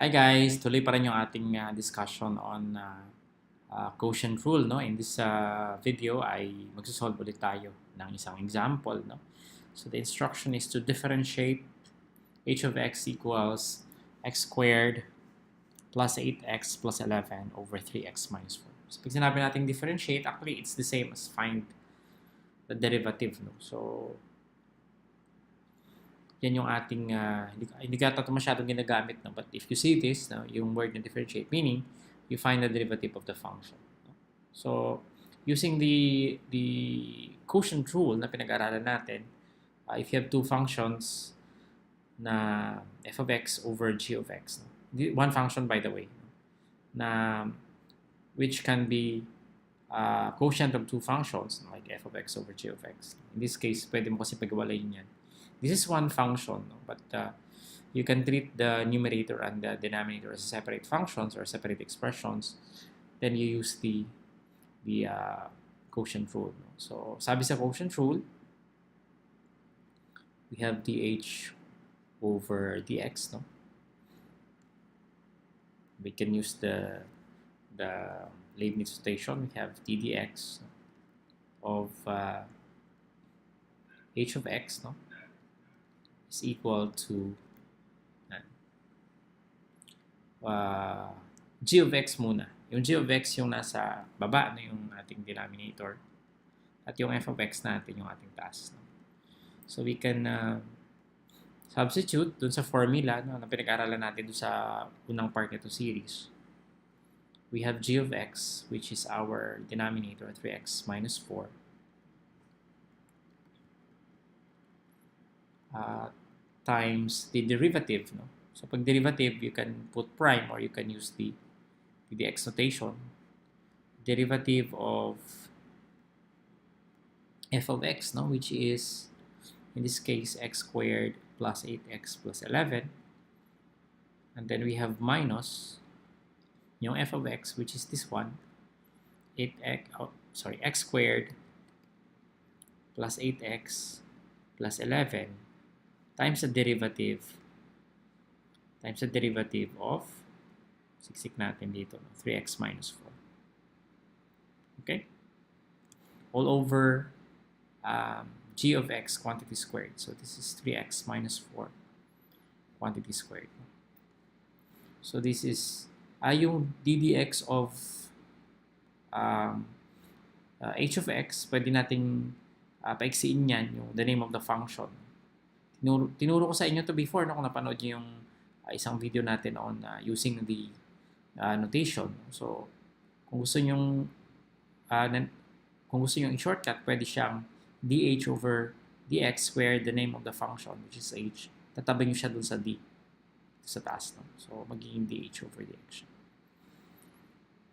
Hi guys, tuloy pa rin yung ating discussion on quotient rule. No? In this video ay magsasolve ulit tayo ng isang example. No? So the instruction is to differentiate h of x equals x squared plus 8x plus 11 over 3x minus 4. So pag sinabi natin differentiate, actually it's the same as find the derivative. No? So yan yung ating, hindi ka ito masyadong ginagamit. No? But if you see this, no, yung word na differentiate, meaning you find the derivative of the function. No? So, using the quotient rule na pinag-aralan natin, if you have two functions na f of x over g of x, no? One function by the way, na which can be quotient of two functions, like f of x over g of x. In this case, pwede mo kasi pag-iwalayin yan. This is one function, no? But you can treat the numerator and the denominator as separate functions or separate expressions. Then you use the quotient rule. No? So, sabi sa quotient rule, we have dh over dx. No? We can use the Leibniz notation. We have d dx of h of x, no? Is equal to g of x muna. Yung g of x yung nasa baba na yung ating denominator at yung f of x natin yung ating taas. No? So we can substitute dun sa formula, no, na pinag-aralan natin dun sa unang part nito series. We have g of x, which is our denominator, 3x minus 4. Times the derivative. No? So pag derivative, you can put prime or you can use the dx notation. Derivative of f of x, no? Which is, in this case, x squared plus 8x plus 11. And then we have minus yung f of x, which is this one, x squared plus 8x plus 11 times the derivative of, siksik natin dito, 3x minus 4. Okay? All over g of x quantity squared. So this is 3x minus 4 quantity squared. So this is yung ddx of h of x, pwede nating paiksiin yan, yung the name of the function. Tinuro ko sa inyo to before, no, kung napanood nyo yung isang video natin on using the notation. So, kung gusto nyo i-shortcut, pwede siyang dh over dx squared, the name of the function, which is h. Tatabi nyo siya dun sa d, sa taas. No? So, magiging dh over dx siya.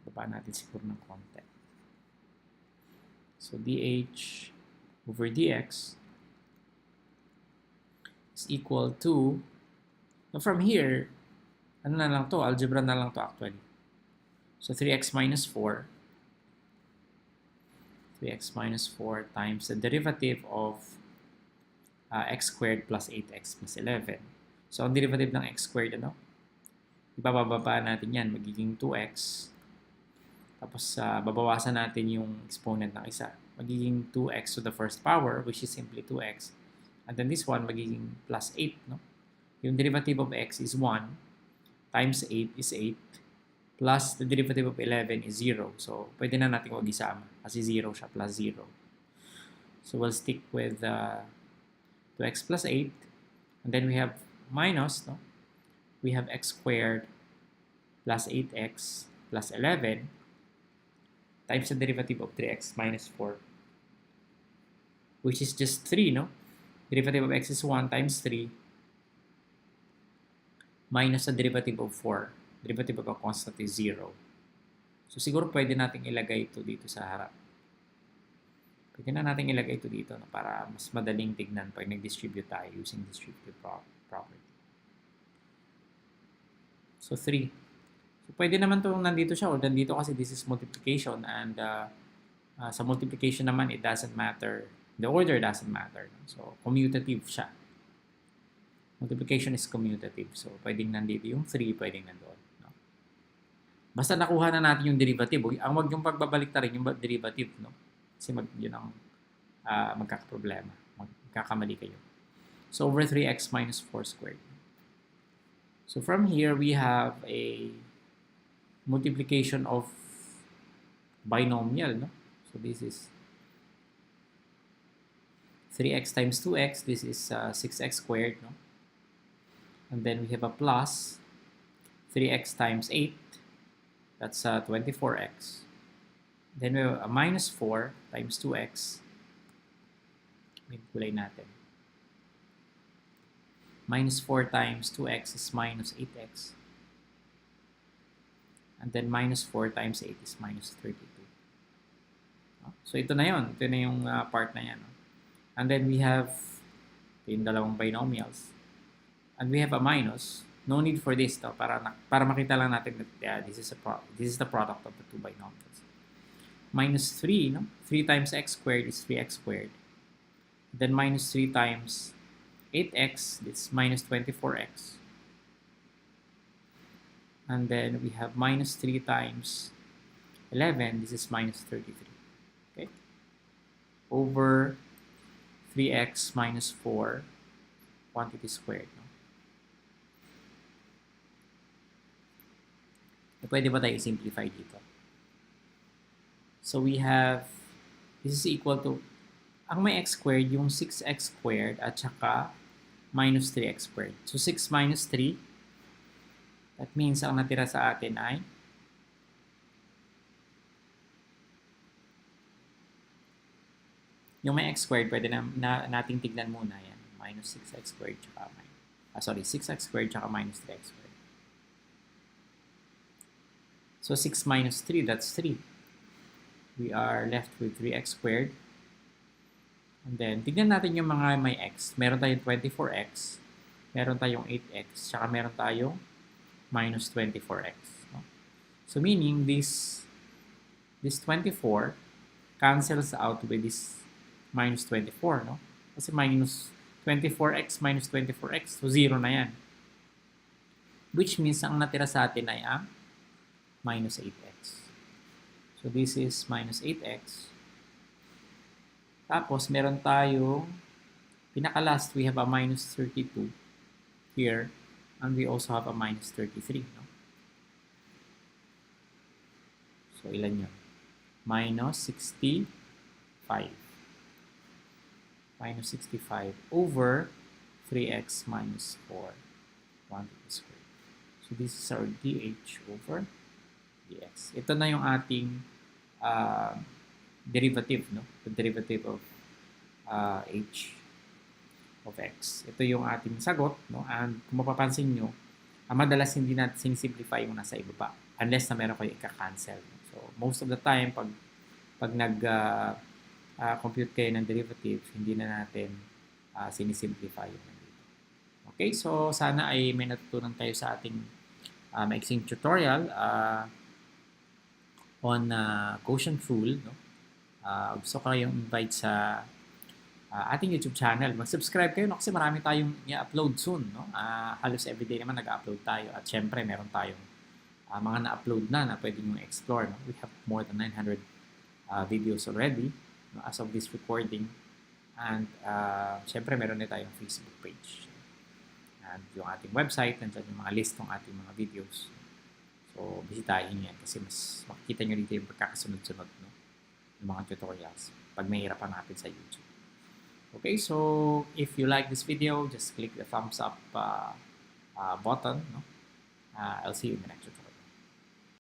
Baba natin siguro ng konti. So, dh over dx is equal to, from here, ano na lang to, algebra na lang to actually. So 3x minus 4 times the derivative of x squared plus 8x plus 11. So ang derivative ng x squared, ano? Ibababa natin yan, magiging 2x. Tapos babawasan natin yung exponent ng isa. Magiging 2x to the first power, which is simply 2x. And then this one, magiging plus 8, no? Yung derivative of x is 1 times 8 is 8 plus the derivative of 11 is 0. So, pwede na natin huwag isama kasi 0 siya, plus 0. So, we'll stick with 2x plus 8. And then we have minus, no? We have x squared plus 8x plus 11 times the derivative of 3x minus 4, which is just 3, no? Derivative of x is 1 times 3 minus the derivative of 4. Derivative of a constant is 0. So, siguro pwede nating ilagay ito dito sa harap. Pwede na nating ilagay ito dito, no, para mas madaling tignan pag nag-distribute tayo using distributive property. So, 3. So, pwede naman ito nandito siya o nandito kasi this is multiplication and sa multiplication naman, it doesn't matter. The order doesn't matter. So, commutative siya. Multiplication is commutative. So, pwedeng nandito yung 3, pwedeng nandoon. No? Basta nakuha na natin yung derivative. Ang wag yung pagbabalik na rin yung derivative. No? Kasi yun ang magkakaproblema. Magkakamali kayo. So, over 3x minus 4 squared. So, from here, we have a multiplication of binomial. No? So, this is 3x times 2x. This is 6x squared. No? And then we have a plus 3x times 8. That's 24x. Then we have a minus 4 times 2x. May kulay natin. Minus 4 times 2x is minus 8x. And then minus 4 times 8 is minus 32. So ito na yun. Ito na yung part na yan. And then we have yung dalawang binomials. And we have a minus. No need for this para makita lang natin that this is the product of the two binomials. Minus 3, no? 3 times x squared is 3x squared. Then minus 3 times 8x, it's minus 24x. And then we have minus 3 times 11, this is minus 33. Okay? Over 3x minus 4 quantity squared. No? Pwede ba tayo simplify dito? So we have, this is equal to, ang may x squared, yung 6x squared at saka minus 3x squared. So 6 minus 3, that means ang natira sa atin ay yung may x squared, pwede nating tignan muna yan. Minus 6x squared tsaka 6x squared tsaka minus 3x squared. So 6 minus 3, that's 3. We are left with 3x squared. And then, tignan natin yung mga may x. Meron tayong 24x, meron tayong 8x, tsaka meron tayong minus 24x. No? So, meaning, this 24 cancels out with this minus 24. No? Kasi minus 24x minus 24x, so 0 na yan. Which means, ang natira sa atin ay ang minus 8x. So, this is minus 8x. Tapos, meron tayong, pinaka-last, we have a minus 32 here. And we also have a minus 33. No? So, ilan yun? Minus 65. Minus 65 over 3x minus 4 quantity squared. So, this is our dh over dx. Ito na yung ating derivative, no? The derivative of h of x. Ito yung ating sagot, no? And kung mapapansin nyo, madalas hindi natin sinisimplify yung nasa ibaba unless na meron kayo ika-cancel. So, most of the time, pag nag-compute kayo ng derivative, hindi na natin sinisimplify yung nandito. Okay, so sana ay may natutunan tayo sa ating maiksing tutorial on quotient rule, no? Gusto ko kayong invite sa ating YouTube channel. Mag-subscribe kayo, no? Kasi marami tayong i-upload soon. No? Halos everyday naman nag-upload tayo. At syempre, meron tayong mga na-upload na pwede nyo explore. No? We have more than 900 videos already, no? As of this recording. And syempre, meron na tayong Facebook page. And yung ating website, nandiyan yung mga list ng ating mga videos. So, bisitahin yan kasi mas makikita nyo dito yung pagkakasunod-sunod, no? Yung mga tutorials pag may hirapan natin sa YouTube. Okay, so if you like this video, just click the thumbs up button. No? I'll see you in the next tutorial.